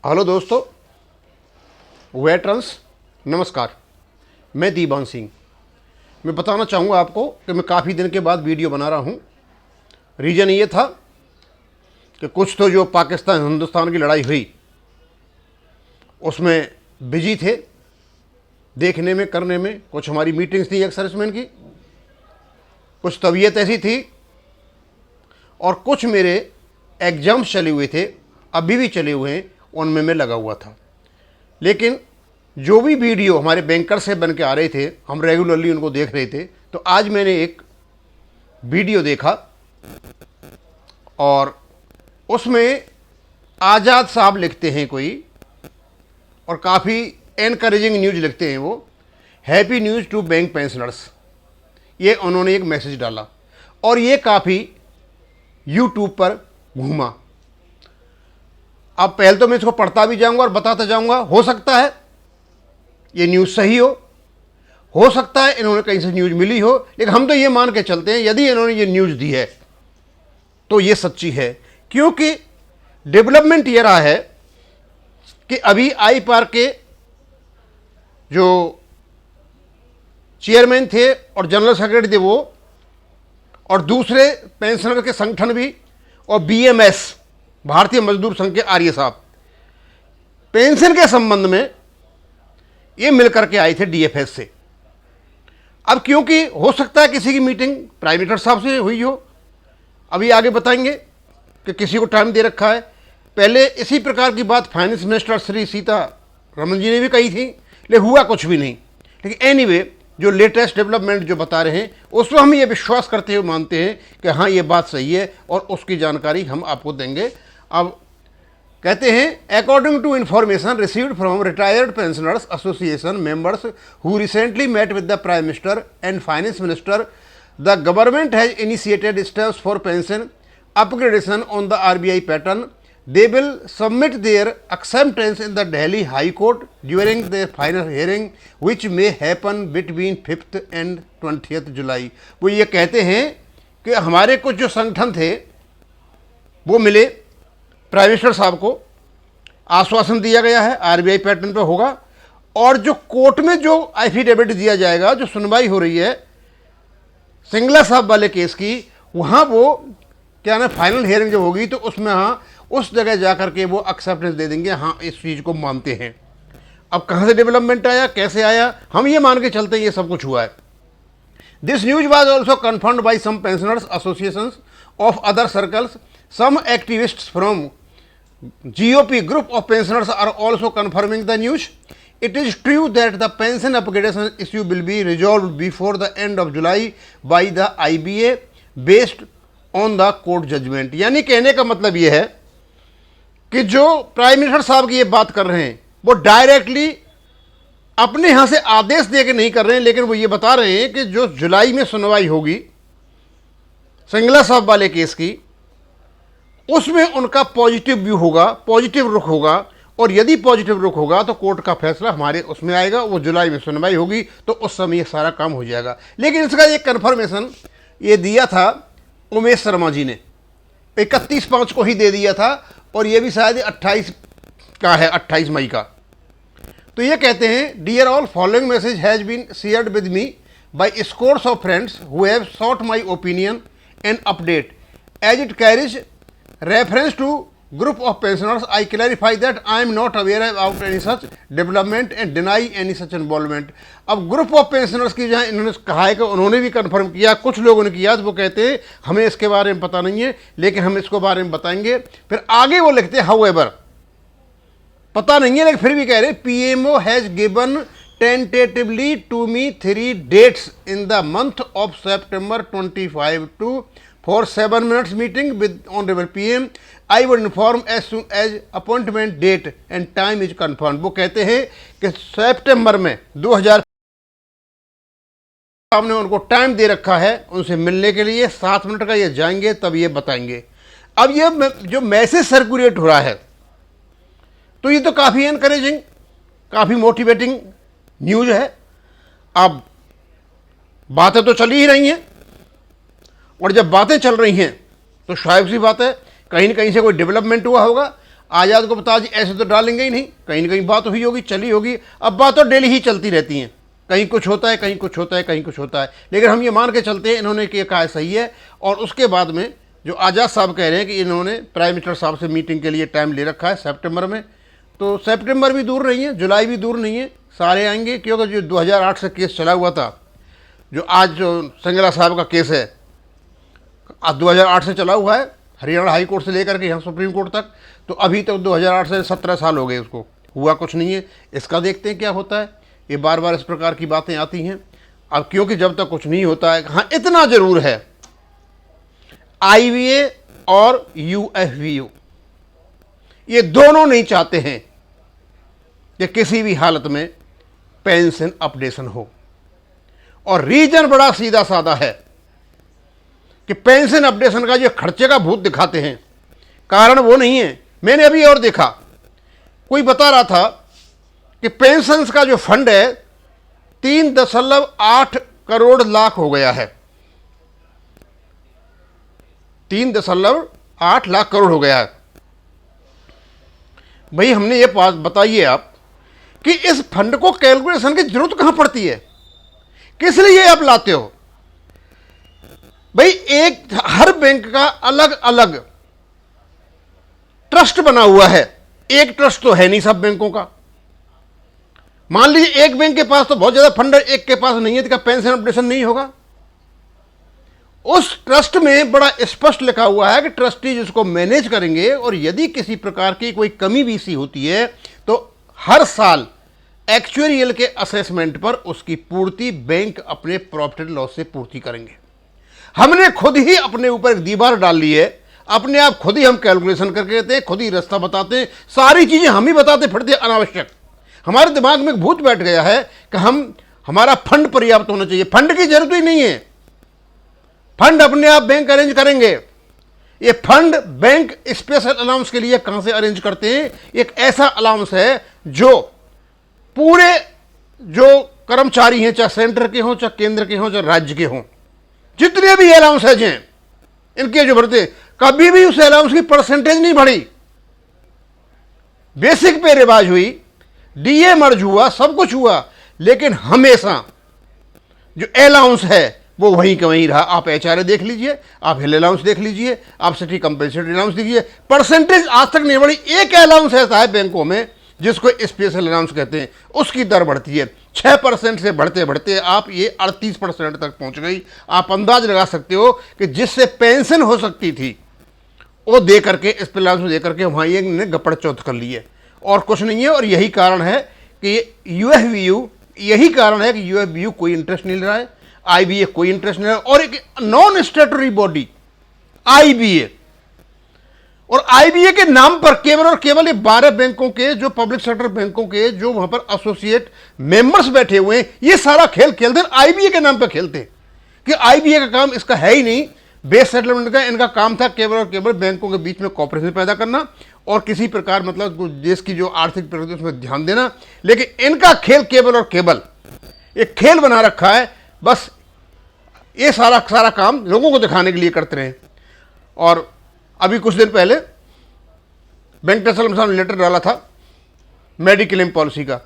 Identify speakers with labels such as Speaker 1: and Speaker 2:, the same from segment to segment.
Speaker 1: Hello दोस्तों, veterans नमस्कार। मैं दीवान सिंह। मैं बताना चाहूँगा आपको कि मैं काफ़ी दिन के बाद वीडियो बना रहा हूँ। रीज़न ये था कि कुछ तो जो पाकिस्तान हिंदुस्तान की लड़ाई हुई उसमें बिजी थे, देखने में करने में। कुछ हमारी मीटिंग्स थी एक सर्विसमैन की, कुछ तबीयत ऐसी थी, और कुछ मेरे एग्ज़ाम्स चले हुए थे, अभी भी चले हुए हैं, उनमें मैं लगा हुआ था। लेकिन जो भी वीडियो हमारे बैंकर से बन के आ रहे थे, हम रेगुलरली उनको देख रहे थे। तो आज मैंने एक वीडियो देखा और उसमें आज़ाद साहब लिखते हैं कोई, और काफ़ी एनकरेजिंग न्यूज़ लिखते हैं वो। Happy news to bank pensioners, ये उन्होंने एक मैसेज डाला और ये काफ़ी यूट्यूब पर घूमा। अब पहले तो मैं इसको पढ़ता भी जाऊंगा और बताता जाऊंगा। हो सकता है ये न्यूज़ सही हो सकता है इन्होंने कहीं से न्यूज़ मिली हो, लेकिन हम तो ये मान के चलते हैं यदि इन्होंने ये न्यूज़ दी है तो ये सच्ची है। क्योंकि डेवलपमेंट ये रहा है कि अभी आई पार के जो चेयरमैन थे और जनरल सेक्रेटरी थे वो, और दूसरे पेंशनर के संगठन भी, और बीएमएस भारतीय मजदूर संघ के आर्य साहब, पेंशन के संबंध में ये मिलकर के आए थे डीएफएस से। अब क्योंकि हो सकता है किसी की मीटिंग प्राइम मिनिस्टर साहब से हुई हो, अभी आगे बताएंगे कि किसी को टाइम दे रखा है। पहले इसी प्रकार की बात फाइनेंस मिनिस्टर श्री सीतारमण जी ने भी कही थी, लेकिन हुआ कुछ भी नहीं। लेकिन एनीवे, जो लेटेस्ट डेवलपमेंट जो बता रहे हैं उसमें हम ये विश्वास करते हुए मानते हैं कि हाँ ये बात सही है, और उसकी जानकारी हम आपको देंगे। अब कहते हैं, according to information received from retired pensioners association members who recently met with the prime minister and finance minister, the government has initiated steps for pension upgradation on the RBI pattern. They will submit their acceptance in the Delhi High Court during their final hearing, which may happen between 5th and 20th July. वो ये कहते हैं कि हमारे कुछ जो संगठन थे वो मिले प्राइम मिनिस्टर साहब को, आश्वासन दिया गया है आरबीआई पैटर्न पे होगा, और जो कोर्ट में जो एफिडेविट दिया जाएगा, जो सुनवाई हो रही है सिंगला साहब वाले केस की, वहाँ वो क्या ना फाइनल हियरिंग जो होगी तो उसमें हाँ उस जगह जाकर के वो एक्सेप्टेंस दे देंगे, हाँ इस चीज़ को मानते हैं। अब कहाँ से डेवलपमेंट आया, कैसे आया, हम ये मान के चलते हैं ये सब कुछ हुआ है। This news was also confirmed by some pensioners associations of other circles. Some activists from GOP group of pensioners are also confirming the news. It is true that the pension upgradation issue will be resolved before the end of July by the IBA based on the court judgment. यानी कहने का मतलब ये है कि जो prime minister साहब की ये बात कर रहे हैं वो डायरेक्टली अपने यहाँ से आदेश दे के नहीं कर रहे हैं, लेकिन वो ये बता रहे हैं कि जो जुलाई में सुनवाई होगी सिंगला साहब वाले केस की, उसमें उनका पॉजिटिव व्यू होगा, पॉजिटिव रुख होगा, और यदि पॉजिटिव रुख होगा तो कोर्ट का फैसला हमारे उसमें आएगा, वो जुलाई में सुनवाई होगी तो उस समय ये सारा काम हो जाएगा। लेकिन इसका ये कन्फर्मेशन ये दिया था उमेश शर्मा जी ने, 31/5 को ही दे दिया था, और ये भी शायद 28 का है, 28 मई का। तो ये कहते हैं, dear all, following message has been shared with me by scores of friends who have sought my opinion and update as it carries reference to group of pensioners. I clarify that I am not aware about any such development and deny any such involvement. अब group of pensioners की जहाँ इन्होंने कहा है कि उन्होंने भी confirm किया, कुछ लोगों ने किया, तो वो कहते हैं हमें इसके बारे में पता नहीं है, लेकिन हम इसको बारे में बताएंगे। फिर आगे वो लिखते हैं, हाउएवर, पता नहीं है लेकिन फिर भी कह रहे, PMO has given tentatively to me 3 dates in the month of September 25 to for 7 minutes meeting with Honorable PM. I will inform as soon as appointment date and time is confirmed. वो कहते हैं कि सितंबर में 2000 हमने उनको time दे रखा है उनसे मिलने के लिए, 7 मिनट का, ये जाएंगे तब ये बताएंगे। अब ये जो मैसेज सर्कुलेट हो रहा है तो ये तो काफ़ी एनकरेजिंग, काफ़ी मोटिवेटिंग न्यूज़ है। अब बातें तो चली ही रही हैं, और जब बातें चल रही हैं तो शायद सी बात है कहीं न कहीं से कोई डेवलपमेंट हुआ होगा। आज़ाद को बता जी ऐसे तो डालेंगे ही नहीं, कहीं ना कहीं बात हुई होगी, चली होगी। अब बात तो डेली ही चलती रहती हैं, कहीं कुछ होता है, कहीं कुछ होता है, कहीं कुछ होता है। लेकिन हम ये मान के चलते हैं इन्होंने कि कहा सही है। और उसके बाद में जो आज़ाद साहब कह रहे हैं कि इन्होंने प्राइम मिनिस्टर साहब से मीटिंग के लिए टाइम ले रखा है सितंबर में, तो सितंबर भी दूर नहीं है, जुलाई भी दूर नहीं है, सारे आएंगे। क्योंकि जो 2008 से केस चला हुआ था, जो आज जो संगला साहब का केस है, आज 2008 से चला हुआ है, हरियाणा हाई कोर्ट से लेकर के यहाँ सुप्रीम कोर्ट तक, तो अभी तक 2008 से 17 साल हो गए उसको, हुआ कुछ नहीं है। इसका देखते हैं क्या होता है। ये बार बार इस प्रकार की बातें आती हैं। अब क्योंकि जब तक कुछ नहीं होता है, हाँ इतना जरूर है, IVA और UFVU ये दोनों नहीं चाहते हैं कि किसी भी हालत में पेंशन अपडेशन हो। और रीजन बड़ा सीधा साधा है कि पेंशन अपडेशन का जो खर्चे का भूत दिखाते हैं, कारण वो नहीं है। मैंने अभी और देखा, कोई बता रहा था कि पेंशन का जो फंड है 3.8 करोड़ लाख हो गया है, 3.8 लाख करोड़ हो गया है। भाई हमने ये बात बताइए आप कि इस फंड को कैलकुलेशन की जरूरत कहां पड़ती है, किस लिए आप लाते हो? भाई एक हर बैंक का अलग अलग ट्रस्ट बना हुआ है, एक ट्रस्ट तो है नहीं सब बैंकों का। मान लीजिए एक बैंक के पास तो बहुत ज्यादा फंड है, एक के पास नहीं है, तो पेंशन अपडेशन नहीं होगा। उस ट्रस्ट में बड़ा स्पष्ट लिखा हुआ है कि ट्रस्टी जिसको मैनेज करेंगे, और यदि किसी प्रकार की कोई कमी बीसी होती है तो हर साल एक्चुअरियल के असेसमेंट पर उसकी पूर्ति बैंक अपने प्रॉफिट एंड लॉस से पूर्ति करेंगे। हमने खुद ही अपने ऊपर एक दीवार डाल ली है, अपने आप खुद ही हम कैलकुलेशन करके देते हैं, खुद ही रास्ता बताते हैं, सारी चीजें हम ही बताते फिरते अनावश्यक। हमारे दिमाग में एक भूत बैठ गया है कि हमारा फंड पर्याप्त होना चाहिए। फंड की जरूरत ही नहीं है, फंड अपने आप बैंक अरेंज करेंगे। ये फंड बैंक स्पेशल अलाउंस के लिए कहां से अरेंज करते हैं? एक ऐसा अलाउंस है जो पूरे जो कर्मचारी हैं, चाहे सेंटर के हों, चाहे केंद्र के हों, चाहे राज्य के हों, जितने भी अलाउंस हैं इनके जो भरते, कभी भी उस अलाउंस की परसेंटेज नहीं बढ़ी। बेसिक पे रिवाज हुई, DA मर्ज हुआ, सब कुछ हुआ, लेकिन हमेशा जो अलाउंस है वो वहीं का वहीं रहा। आप HRA देख लीजिए, आप हिल अलाउंस देख लीजिए, आप सिटी कंपनसेटरी अलाउंस देखिए, परसेंटेज आज तक नहीं बढ़ी। एक अलाउंस ऐसा है बैंकों में जिसको स्पेशल अलाउंस कहते हैं, उसकी दर बढ़ती है 6% से बढ़ते बढ़ते आप ये 38% तक पहुंच गई। आप अंदाज लगा सकते हो कि जिससे पेंशन हो सकती थी वो दे करके, स्पेशल अलाउंस दे करके वहाँ ये ने गपड़ चौथ कर ली है, और कुछ नहीं है। और यही कारण है कि UFVU, यही कारण है कि UFVU कोई इंटरेस्ट नहीं ले रहा है, IBA कोई इंटरेस्ट नहीं ले रहा है, और एक नॉन स्टेटरी बॉडी IBA, और IBA के नाम पर केवल और केवल ये 12 बैंकों के, जो पब्लिक सेक्टर बैंकों के जो वहां पर एसोसिएट मेंबर्स बैठे हुए हैं, ये सारा खेल खेलते हैं, IBA के नाम पर खेलते हैं कि IBA का काम इसका है ही नहीं। बेस सेटलमेंट का इनका काम था केवल और केवल बैंकों के बीच में कॉपरेशन पैदा करना और किसी प्रकार मतलब देश की जो आर्थिक प्रगति उसमें ध्यान देना। लेकिन इनका खेल केवल और केवल एक खेल बना रखा है, बस ये सारा काम लोगों को दिखाने के लिए करते रहे। और अभी कुछ दिन पहले वेंकटेश्वर साहब ने लेटर डाला था मेडिक्लेम पॉलिसी का।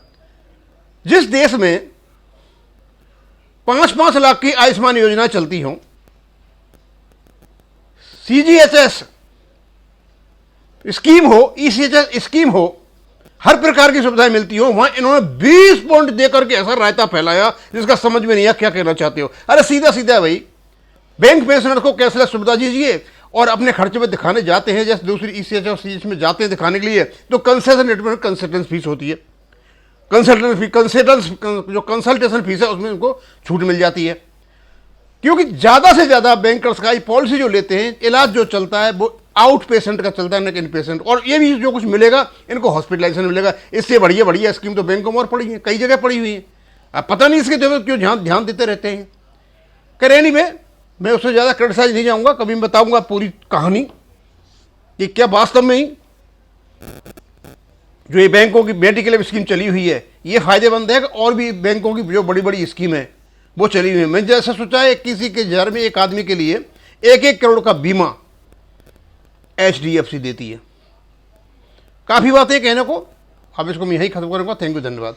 Speaker 1: जिस देश में 5-5 लाख की आयुष्मान योजना चलती हों, CGHS स्कीम हो, ECHS स्कीम हो, हर प्रकार की सुविधाएं मिलती हो, वहां इन्होंने 20 पॉइंट देकर के ऐसा रायता फैलाया जिसका समझ में नहीं आया क्या कहना चाहते हो। अरे सीधा सीधा भाई, बैंक पेंशनर को कैशलेस सुविधा दीजिए और अपने खर्चे में दिखाने जाते हैं, जैसे दूसरी ECHS और CGHS में जाते हैं दिखाने के लिए, तो कंसेशन रेट में कंसल्टेंस फीस होती है, जो कंसल्टेशन फीस है उसमें उनको छूट मिल जाती है। क्योंकि ज्यादा से ज्यादा बैंकर्स का ये पॉलिसी जो लेते हैं, इलाज जो चलता है वो आउट पेशेंट का चलता है, न कि इन पेशेंट। और ये भी जो कुछ मिलेगा इनको हॉस्पिटलाइजेशन मिलेगा। इससे बढ़िया बढ़िया स्कीम तो बैंकों में और पड़ी है, कई जगह पड़ी हुई है। अब पता नहीं इसके क्यों ध्यान देते रहते हैं। करेनी में मैं उससे ज़्यादा क्रिटिसाइज नहीं जाऊँगा, कभी मैं बताऊँगा पूरी कहानी कि क्या वास्तव में ही जो ये बैंकों की मेडिक्लेम स्कीम चली हुई है ये फायदेमंद है, और भी बैंकों की जो बड़ी बड़ी स्कीम है वो चली हुई है। मैंने जैसा सोचा है किसी के घर में एक आदमी के लिए 1-1 करोड़ का बीमा HDFC देती है, काफ़ी बातें कहने को, अब इसको मैं यहीं खत्म करूँगा। थैंक यू, धन्यवाद।